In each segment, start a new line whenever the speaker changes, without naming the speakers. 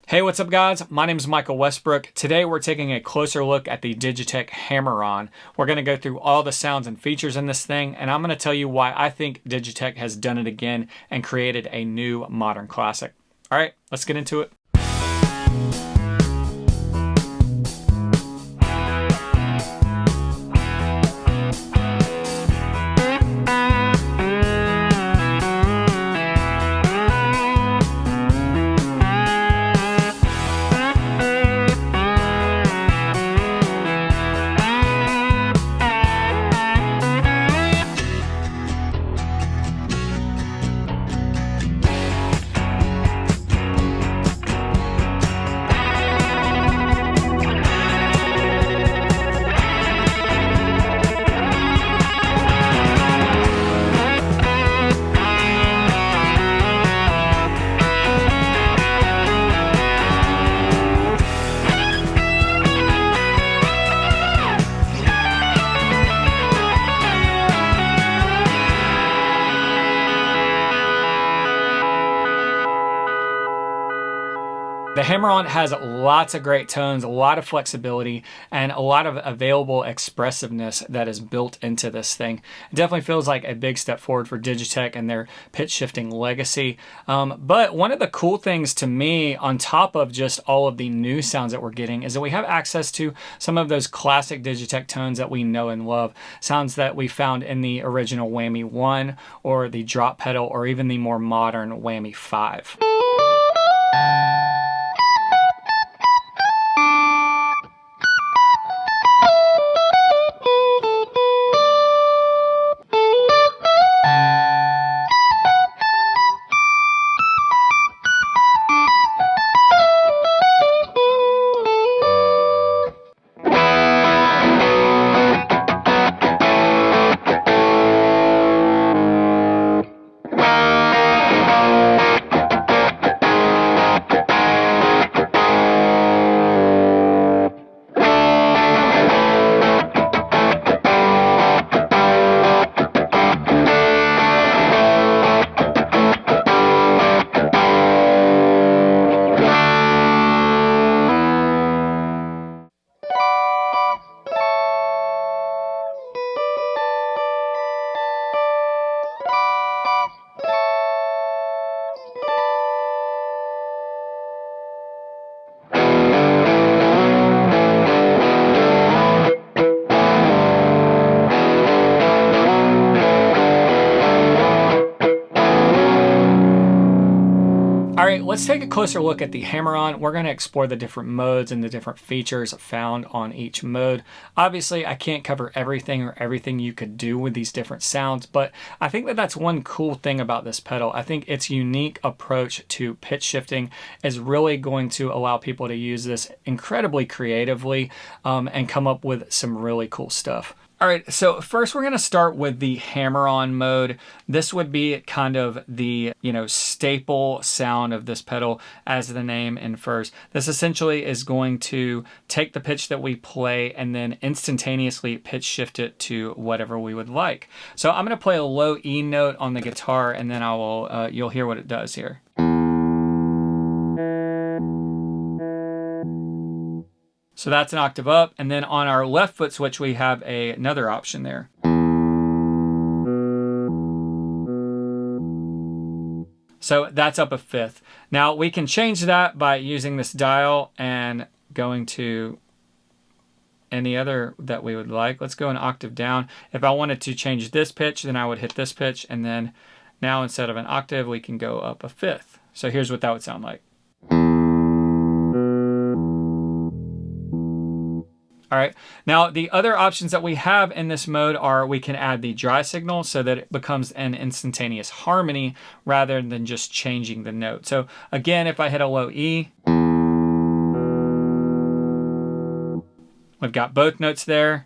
Hey, what's up guys? My name is Michael Westbrook. Today we're taking a closer look at the Digitech Hammer-On. We're going to go through all the sounds and features in this thing, and I'm going to tell you why I think Digitech has done it again and created a new modern classic. All right, let's get into it. The Hammer-On has lots of great tones, a lot of flexibility, and a lot of available expressiveness that is built into this thing. It definitely feels like a big step forward for Digitech and their pitch shifting legacy. But one of the cool things to me, on top of just all of the new sounds that we're getting, is that we have access to some of those classic Digitech tones that we know and love. Sounds that we found in the original Whammy I, or the drop pedal, or even the more modern Whammy 5. All right, let's take a closer look at the Hammer-On. We're going to explore the different modes and the different features found on each mode. Obviously, I can't cover everything or everything you could do with these different sounds, but I think that that's one cool thing about this pedal. I think its unique approach to pitch shifting is really going to allow people to use this incredibly creatively and come up with some really cool stuff. All right, so first we're going to start with the Hammer-On mode. This would be kind of the, staple sound of this pedal, as the name infers. This essentially is going to take the pitch that we play and then instantaneously pitch shift it to whatever we would like. So I'm going to play a low E note on the guitar, and then you'll hear what it does here. So that's an octave up, and then on our left foot switch we have another option there. So that's up a fifth. Now we can change that by using this dial and going to any other that we would like. Let's go an octave down. If I wanted to change this pitch, then I would hit this pitch, and then now instead of an octave we can go up a fifth. So here's what that would sound like. All right, now the other options that we have in this mode are we can add the dry signal so that it becomes an instantaneous harmony rather than just changing the note. So again, if I hit a low E, we've got both notes there.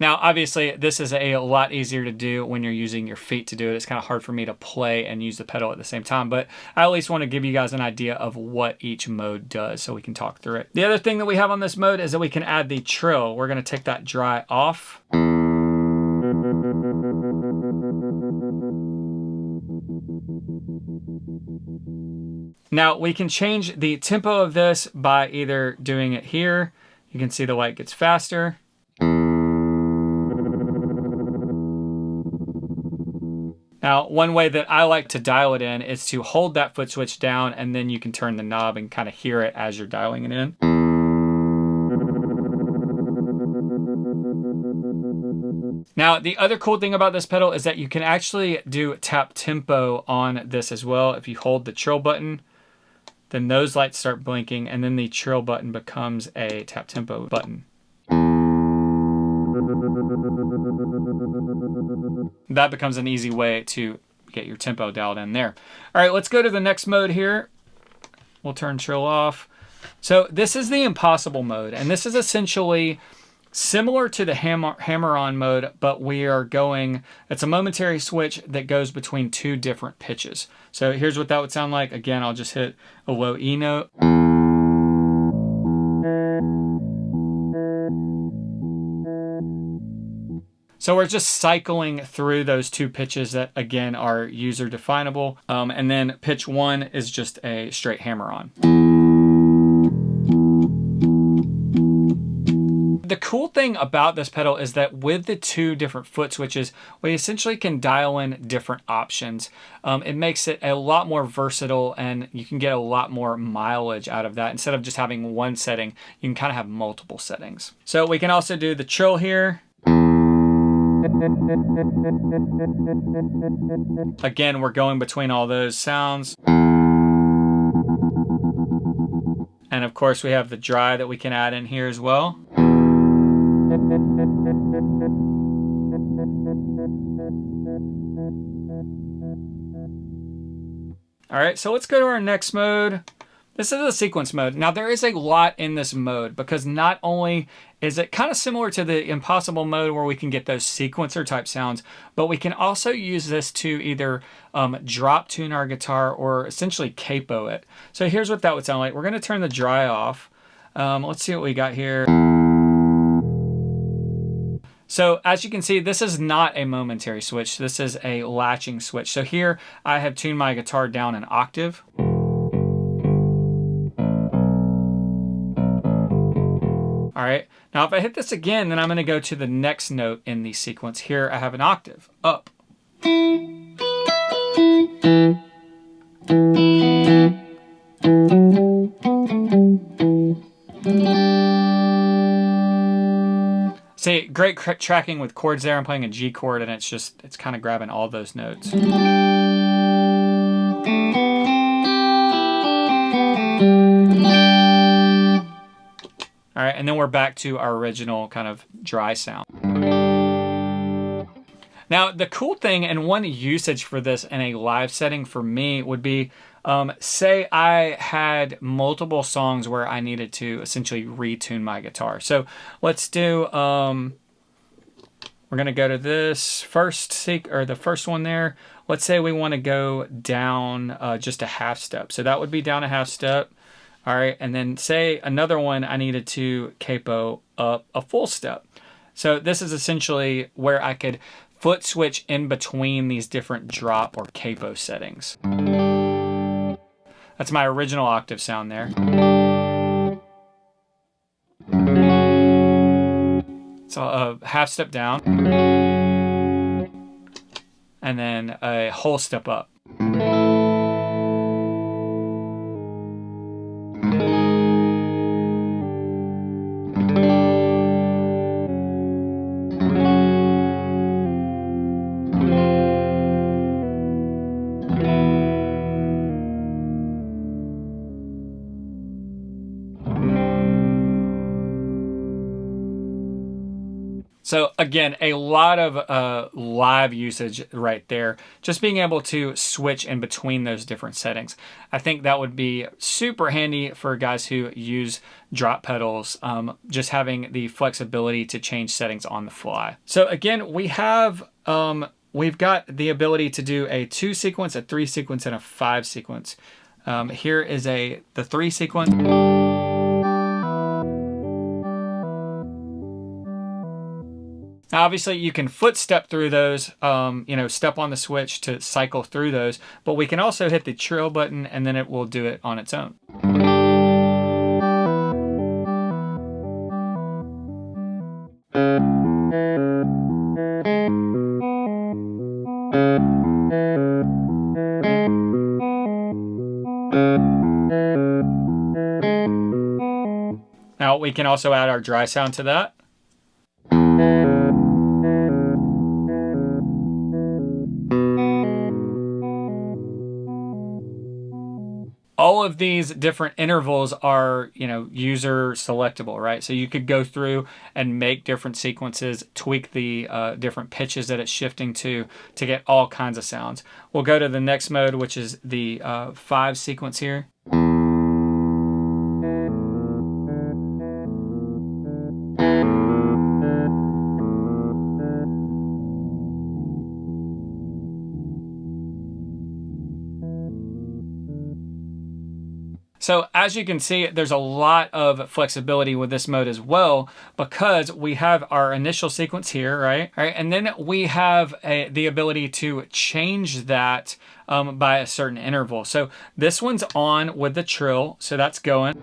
Now, obviously, this is a lot easier to do when you're using your feet to do it. It's kind of hard for me to play and use the pedal at the same time, but I at least want to give you guys an idea of what each mode does so we can talk through it. The other thing that we have on this mode is that we can add the trill. We're going to take that dry off. Now we can change the tempo of this by either doing it here. You can see the light gets faster. Now, one way that I like to dial it in is to hold that foot switch down, and then you can turn the knob and kind of hear it as you're dialing it in. Now, the other cool thing about this pedal is that you can actually do tap tempo on this as well. If you hold the Trill button, then those lights start blinking, and then the Trill button becomes a tap tempo button. That becomes an easy way to get your tempo dialed in there. All right, let's go to the next mode here. We'll turn Trill off. So this is the impossible mode, and this is essentially similar to the hammer-on mode, but we are going, it's a momentary switch that goes between two different pitches. So here's what that would sound like. Again, I'll just hit a low E note. So we're just cycling through those two pitches that, again, are user definable. And then pitch 1 is just a straight hammer-on. The cool thing about this pedal is that with the two different foot switches, we essentially can dial in different options. It makes it a lot more versatile, and you can get a lot more mileage out of that. Instead of just having one setting, you can kind of have multiple settings. So we can also do the Trill here. Again, we're going between all those sounds. And of course, we have the dry that we can add in here as well. All right, so let's go to our next mode. This is a sequence mode. Now there is a lot in this mode because not only is it kind of similar to the impossible mode where we can get those sequencer type sounds, but we can also use this to either drop tune our guitar or essentially capo it. So here's what that would sound like. We're gonna turn the dry off. Let's see what we got here. So as you can see, this is not a momentary switch. This is a latching switch. So here I have tuned my guitar down an octave. All right, now if I hit this again, then I'm gonna go to the next note in the sequence. Here I have an octave up. See, great tracking with chords there. I'm playing a G chord and it's kind of grabbing all those notes. All right, and then we're back to our original kind of dry sound. Now, the cool thing and one usage for this in a live setting for me would be, say I had multiple songs where I needed to essentially retune my guitar. So let's do, we're gonna go to this the first one there. Let's say we wanna go down just a half step. So that would be down a half step. All right, and then say another one I needed to capo up a full step. So this is essentially where I could foot switch in between these different drop or capo settings. That's my original octave sound there. So a half step down, and then a whole step up. So again, a lot of live usage right there. Just being able to switch in between those different settings. I think that would be super handy for guys who use drop pedals, just having the flexibility to change settings on the fly. So again, we've got the ability to do a 2 sequence, a 3 sequence, and a 5 sequence. Here is the 3 sequence. Now, obviously, you can footstep through those, you know, step on the switch to cycle through those, but we can also hit the Trill button and then it will do it on its own. Now, we can also add our dry sound to that. All of these different intervals are, you know, user selectable, right? So you could go through and make different sequences, tweak the different pitches that it's shifting to get all kinds of sounds. We'll go to the next mode, which is the 5 sequence here. So as you can see, there's a lot of flexibility with this mode as well, because we have our initial sequence here, right? All right, and then we have the ability to change that by a certain interval. So this one's on with the trill, so that's going.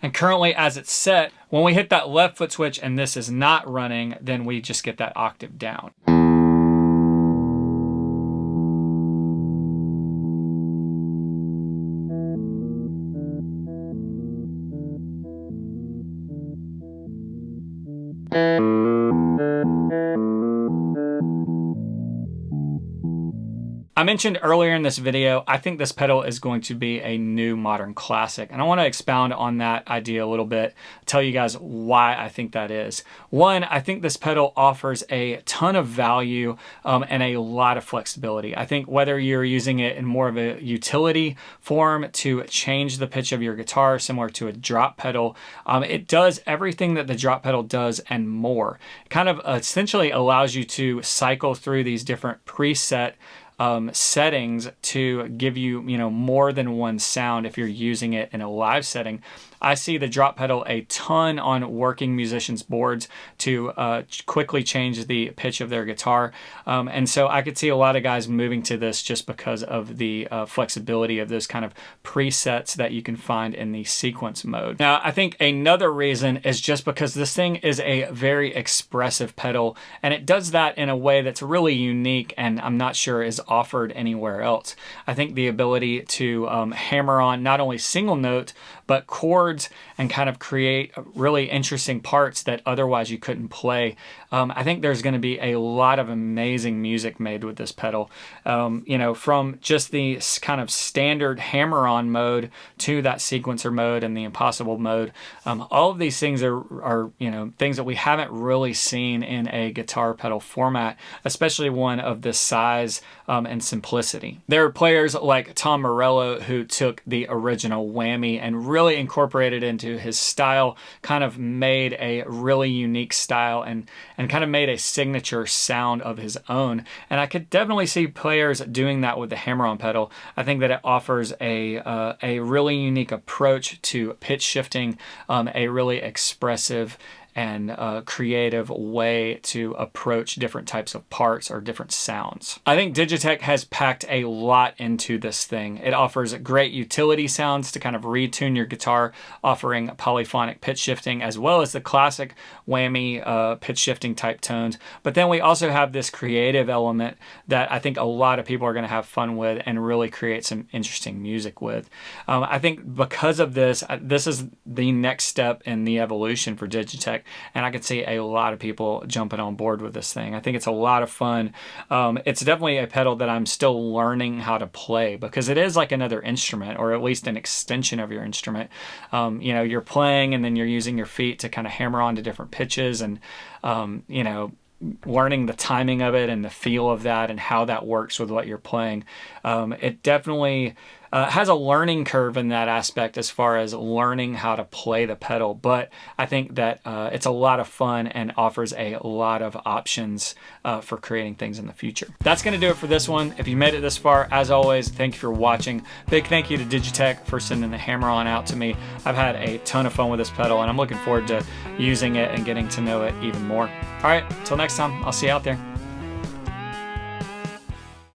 And currently as it's set, when we hit that left foot switch and this is not running, then we just get that octave down. I mentioned earlier in this video, I think this pedal is going to be a new modern classic. And I want to expound on that idea a little bit, tell you guys why I think that is. One, I think this pedal offers a ton of value and a lot of flexibility. I think whether you're using it in more of a utility form to change the pitch of your guitar, similar to a drop pedal, it does everything that the drop pedal does and more. It kind of essentially allows you to cycle through these different preset settings to give you, more than one sound if you're using it in a live setting. I see the drop pedal a ton on working musicians' boards to quickly change the pitch of their guitar. And so I could see a lot of guys moving to this just because of the flexibility of those kind of presets that you can find in the sequence mode. Now, I think another reason is just because this thing is a very expressive pedal, and it does that in a way that's really unique and I'm not sure is offered anywhere else. I think the ability to hammer on not only single note, but chords and kind of create really interesting parts that otherwise you couldn't play. I think there's going to be a lot of amazing music made with this pedal. From just the kind of standard hammer-on mode to that sequencer mode and the impossible mode. All of these things are things that we haven't really seen in a guitar pedal format, especially one of this size and simplicity. There are players like Tom Morello who took the original Whammy and really incorporated it into his style, kind of made a really unique style and kind of made a signature sound of his own. And I could definitely see players doing that with the hammer-on pedal. I think that it offers a really unique approach to pitch shifting, a really expressive and creative way to approach different types of parts or different sounds. I think Digitech has packed a lot into this thing. It offers great utility sounds to kind of retune your guitar, offering polyphonic pitch shifting as well as the classic Whammy pitch shifting type tones. But then we also have this creative element that I think a lot of people are going to have fun with and really create some interesting music with. I think because of this, this is the next step in the evolution for Digitech. And I could see a lot of people jumping on board with this thing. I think it's a lot of fun. It's definitely a pedal that I'm still learning how to play because it is like another instrument, or at least an extension of your instrument. You're playing and then you're using your feet to kind of hammer onto different pitches and, learning the timing of it and the feel of that and how that works with what you're playing. It definitely has a learning curve in that aspect as far as learning how to play the pedal, but I think that it's a lot of fun and offers a lot of options for creating things in the future. That's going to do it for this one. If you made it this far, as always, thank you for watching. Big thank you to Digitech for sending the Hammer-On out to me. I've had a ton of fun with this pedal, and I'm looking forward to using it and getting to know it even more. All right, until next time, I'll see you out there.